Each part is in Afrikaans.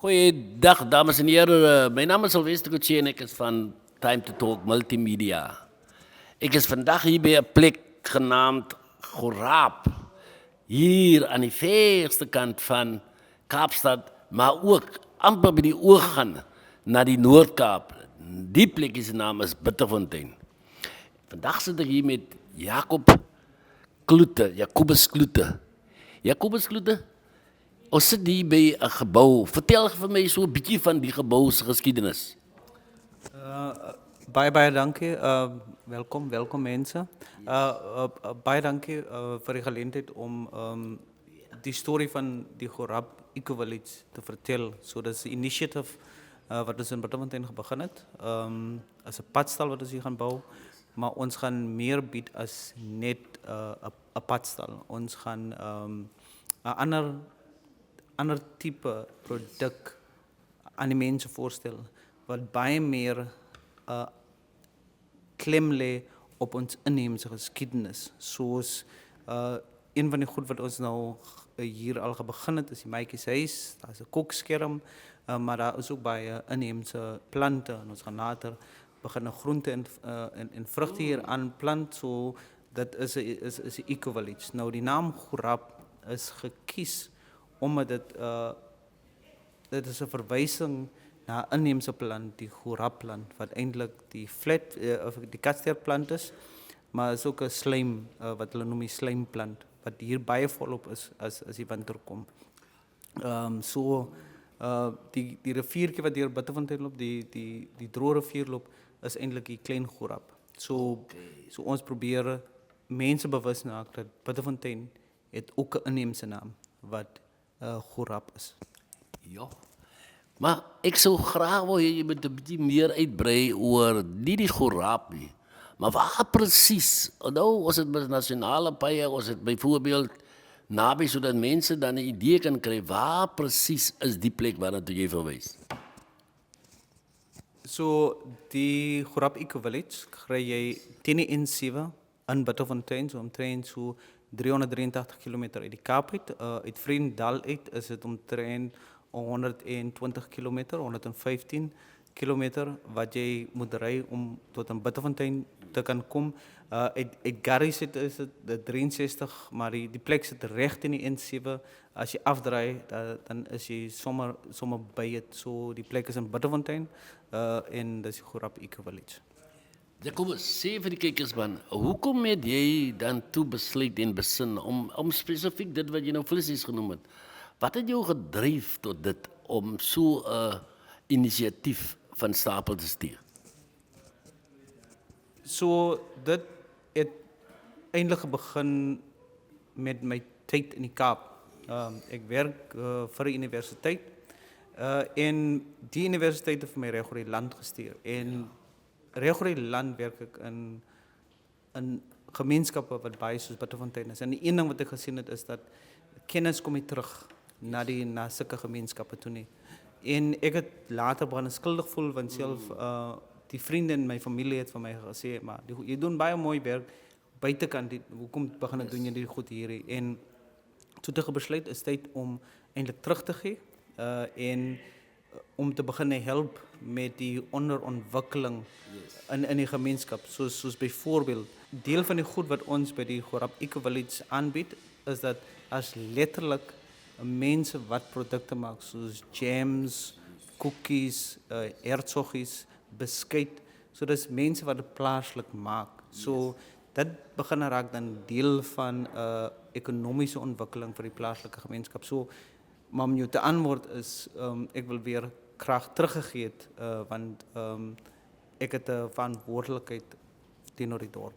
Goeiedag, dames en heren. Mijn naam is Sylvester Kutsie en ik is van Time to Talk Multimedia. Ik is vandaag hier bij een plek genaamd Goraap. Hier aan die verste kant van Kaapstad, maar ook amper bij die oog gaan naar die Noord-Kaap. Die plek is naam is Bitterfontein. Vandaag zit ik hier met Jacobus Kloete. Jacobus Kloete, ons sit hier by 'n gebou. Vertel vir my so 'n bietjie van die gebou se geskiedenis. Baie dankie. Welkom mensen. Baie dankie voor de gelegenheid om die story van die Goraap Eco-Village te vertellen. So, dat is een initiative wat ons in Bitterfontein begin het. As 'n padstal wat ons hier gaan bouwen. Maar ons gaan meer bied as net 'n padstal. Ons gaan 'n ander type produk aan die mense voorstel wat baie meer klem lê op ons inheemse geskiedenis. Soos een van die goed wat ons nou hier al begin het, is die Maatjieshuis. Daar's 'n kokskerm, maar daar is ook baie inheemse plante en ons gaan later begin groente en vrugte hier aanplant. So dit is 'n eco-village. Nou die naam Goraap is gekies omdat dit is 'n verwysing na 'n inheemse plant, die Goraap-plant, wat eintlik die die katsterplant is, maar is ook 'n slijm, wat hulle noem die slijmplant, wat hier baie volop is as die winter kom. Die riviertjie wat deur Bitterfontein loop, die droë rivier loop, is eintlik die klein Goraap. So ons probeer mense bewus maak dat Bitterfontein het ook 'n inheemse naam wat Goraap is. Ja. Maar ek sou graag wou hê jy moet 'n bietjie meer uitbrei oor nie die Goraap nie, maar waar presies? Nou, ons het met nasionale paaie, ons het byvoorbeeld naby sodat mense dan 'n idee kan kry waar presies is die plek waarna toe jy verwys. So die Goraap Eco-Village kry jy teen die N7 in Bitterfontein, so omtrent so 383 km uit die Kaap uit. Uit Vredendal uit is dit omtrent 120 km, 115 km wat jy moet ry om tot in Bitterfontein te kan kom. Uit Garries is dit 63, maar die plek zit recht in die N7. As jy afdraai, dan is jy sommer by het. So die plek is in Bitterfontein en dis die Goraap Eco-Village. Jacobus, sê vir die kykers man, hoekom het jy dan toe besluit en besin om spesifiek dit wat jy nou vleisies genoem het? Wat het jou gedryf tot dit om so 'n inisiatief van stapel te stuur? So dit het eintlik begin met my tyd in die Kaap. Ek werk vir 'n universiteit en die universiteit het vir my reg oor die land gestuur. En reg oor die land werk ek in gemeenskappe wat baie soos Bitterfontein is. En die een ding wat ek gesien het is dat kennis kom nie terug na sulke gemeenskappe toe nie. En ek het later begin skuldig voel want self die vriende en my familie het vir my gesê, maar jy doen baie mooi werk buitekant, hoekom begin ek doen jy dit goed hier? En toe het ek besluit is tyd om eintlik terug te gee en om te begin help met die onderontwikkeling in die gemeenskap. Soos byvoorbeeld, deel van die goed wat ons by die Goraap Eco-Village aanbied, is dat as letterlik mense wat produkte maak, soos jams, cookies, hertsoggies, beskuit, so dis mense wat dit plaaslik maak. So dit begin raak dan deel van ekonomiese ontwikkeling vir die plaaslike gemeenskap. So, maar om jou te antwoord is, ek wil weer graag teruggegee het, want ek het 'n verantwoordelikheid teenoor die dorp.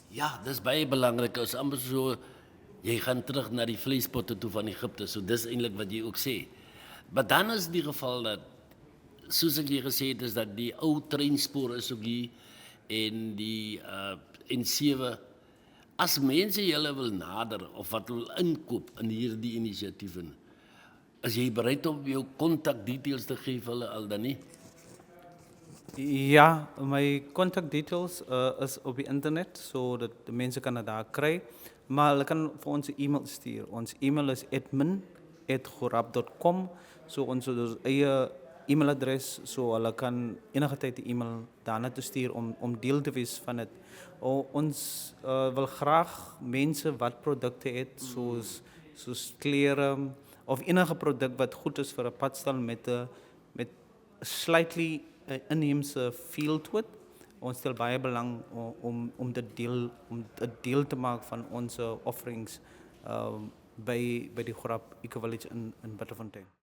Ja, dis baie belangrik. As amper so jy gaan terug na die vleispotte toe van Egipte. So dis eintlik wat jy ook sê. Maar dan is die geval dat soos ek jy gesê het is dat die ou treinspoor is ook hier en die N7 as mense julle wil nader of wat wil inkoop in hierdie inisiatiewe. Is jy bereid om jou kontakdetails te gee vir hulle al dan nie? Ja, my contact details is op die internet, sodat de mensen kan het daar krijgen. Maar hulle kan vir ons 'n e-mail stuur. Ons e-mail is admin@goraap.com. So ons het ons eie e-mailadres, so hulle kan enige tyd 'n e-mail daarna toe stuur om deel te wees van dit. Ons wil graag mense wat produkte het soos klere of enige produk wat goed is vir 'n padstal met 'n slightly inheemse feel to it. Ons stel baie belang om dit deel te maak van ons offerings by die Grap Eco Village in Botterfontein.